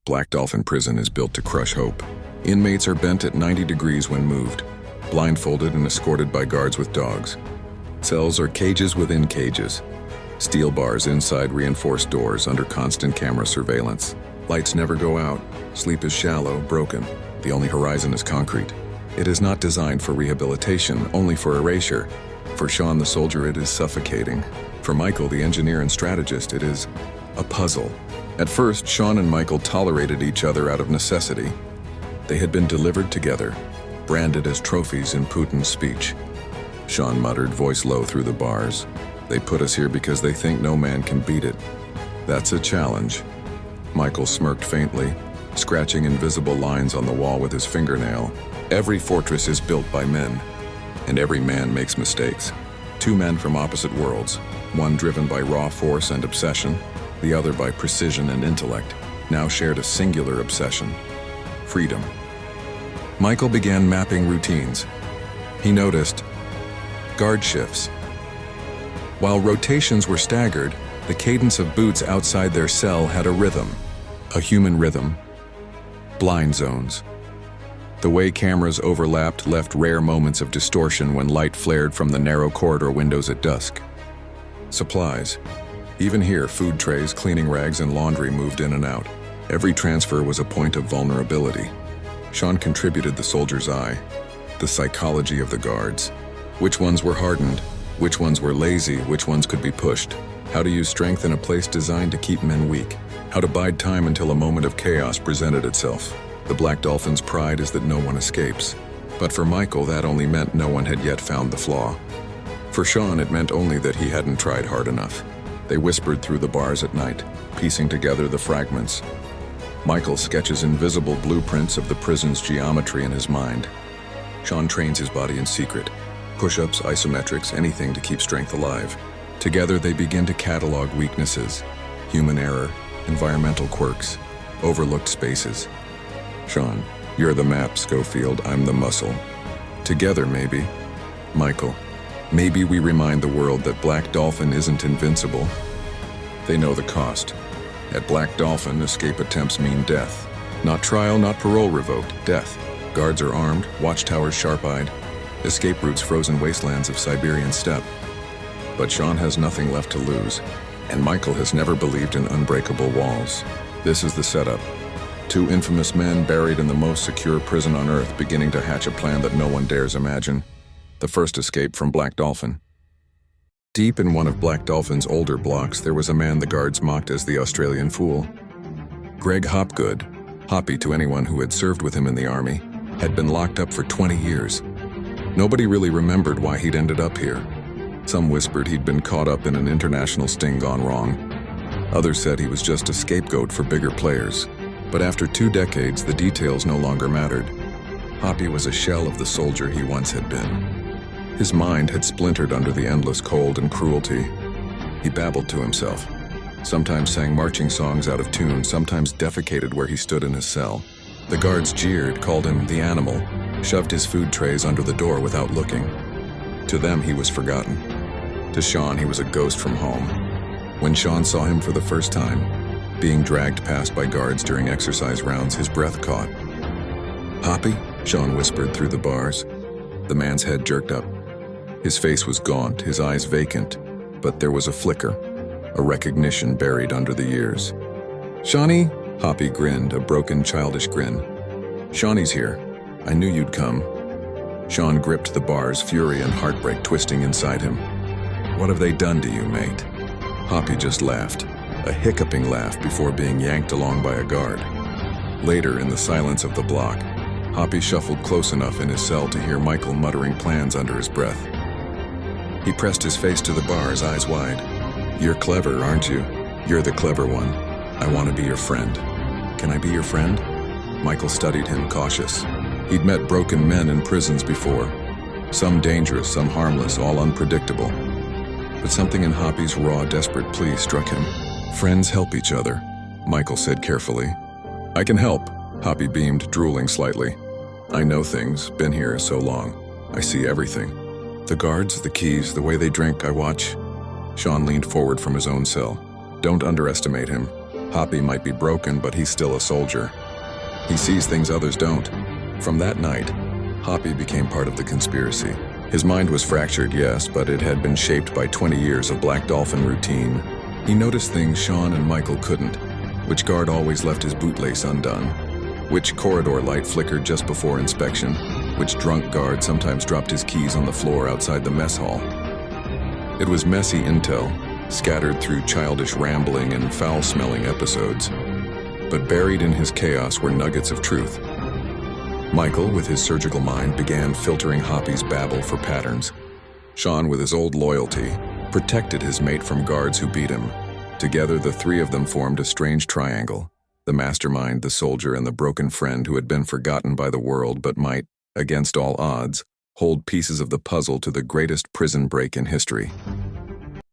Black Dolphin Prison is built to crush hope. Inmates are bent at 90 degrees when moved, blindfolded and escorted by guards with dogs. Cells are cages within cages. Steel bars inside reinforced doors under constant camera surveillance. Lights never go out. Sleep is shallow, broken. The only horizon is concrete. It is not designed for rehabilitation, only for erasure. For Sean the soldier, it is suffocating. For Michael, the engineer and strategist, it is a puzzle. At first, Sean and Michael tolerated each other out of necessity. They had been delivered together, branded as trophies in Putin's speech. Sean muttered, voice low through the bars. They put us here because they think no man can beat it. That's a challenge. Michael smirked faintly, scratching invisible lines on the wall with his fingernail. Every fortress is built by men, and every man makes mistakes. Two men from opposite worlds, one driven by raw force and obsession, the other by precision and intellect, now shared a singular obsession: freedom. Michael began mapping routines. He noticed guard shifts. While rotations were staggered, the cadence of boots outside their cell had a rhythm, a human rhythm. Blind zones. The way cameras overlapped left rare moments of distortion when light flared from the narrow corridor windows at dusk. Supplies. Even here, food trays, cleaning rags, and laundry moved in and out. Every transfer was a point of vulnerability. Sean contributed the soldier's eye, the psychology of the guards. Which ones were hardened? Which ones were lazy? Which ones could be pushed? How to use strength in a place designed to keep men weak. How to bide time until a moment of chaos presented itself. The Black Dolphin's pride is that no one escapes. But for Michael, that only meant no one had yet found the flaw. For Sean, it meant only that he hadn't tried hard enough. They whispered through the bars at night, piecing together the fragments. Michael sketches invisible blueprints of the prison's geometry in his mind. Sean trains his body in secret. Push-ups, isometrics, anything to keep strength alive. Together they begin to catalog weaknesses, human error, environmental quirks, overlooked spaces. Sean, you're the map, Schofield, I'm the muscle. Together, maybe. Michael, maybe we remind the world that Black Dolphin isn't invincible. They know the cost. At Black Dolphin, escape attempts mean death. Not trial, not parole revoked, death. Guards are armed, watchtowers sharp-eyed, escape routes frozen wastelands of Siberian steppe. But Sean has nothing left to lose, and Michael has never believed in unbreakable walls. This is the setup. Two infamous men buried in the most secure prison on Earth, beginning to hatch a plan that no one dares imagine. The first escape from Black Dolphin. Deep in one of Black Dolphin's older blocks, there was a man the guards mocked as the Australian Fool. Greg Hopgood, Hoppy to anyone who had served with him in the army, had been locked up for 20 years. Nobody really remembered why he'd ended up here. Some whispered he'd been caught up in an international sting gone wrong. Others said he was just a scapegoat for bigger players. But after 2 decades, the details no longer mattered. Hoppy was a shell of the soldier he once had been. His mind had splintered under the endless cold and cruelty. He babbled to himself, sometimes sang marching songs out of tune, sometimes defecated where he stood in his cell. The guards jeered, called him the animal, shoved his food trays under the door without looking. To them, he was forgotten. To Sean, he was a ghost from home. When Sean saw him for the first time, being dragged past by guards during exercise rounds, his breath caught. "Hoppy?" Sean whispered through the bars. The man's head jerked up. His face was gaunt, his eyes vacant, but there was a flicker, a recognition buried under the years. "Shawnee?" Hoppy grinned, a broken, childish grin. "Shawnee's here. I knew you'd come." Sean gripped the bars, fury and heartbreak twisting inside him. "What have they done to you, mate?" Hoppy just laughed, a hiccuping laugh before being yanked along by a guard. Later, in the silence of the block, Hoppy shuffled close enough in his cell to hear Michael muttering plans under his breath. He pressed his face to the bars, eyes wide. "You're clever, aren't you? You're the clever one. I want to be your friend. Can I be your friend?" Michael studied him, cautious. He'd met broken men in prisons before. Some dangerous, some harmless, all unpredictable. But something in Hoppy's raw, desperate plea struck him. "Friends help each other," Michael said carefully. "I can help," Hoppy beamed, drooling slightly. "I know things, been here so long. I see everything. The guards, the keys, the way they drink, I watch." Sean leaned forward from his own cell. "Don't underestimate him. Hoppy might be broken, but he's still a soldier. He sees things others don't. From that night, Hoppy became part of the conspiracy. His mind was fractured, yes, but it had been shaped by 20 years of Black Dolphin routine. He noticed things Sean and Michael couldn't. Which guard always left his bootlace undone? Which corridor light flickered just before inspection? Which drunk guard sometimes dropped his keys on the floor outside the mess hall? It was messy intel, scattered through childish rambling and foul-smelling episodes. But buried in his chaos were nuggets of truth. Michael, with his surgical mind, began filtering Hoppy's babble for patterns. Sean, with his old loyalty, protected his mate from guards who beat him. Together, the three of them formed a strange triangle: the mastermind, the soldier, and the broken friend who had been forgotten by the world but might, against all odds, hold pieces of the puzzle to the greatest prison break in history.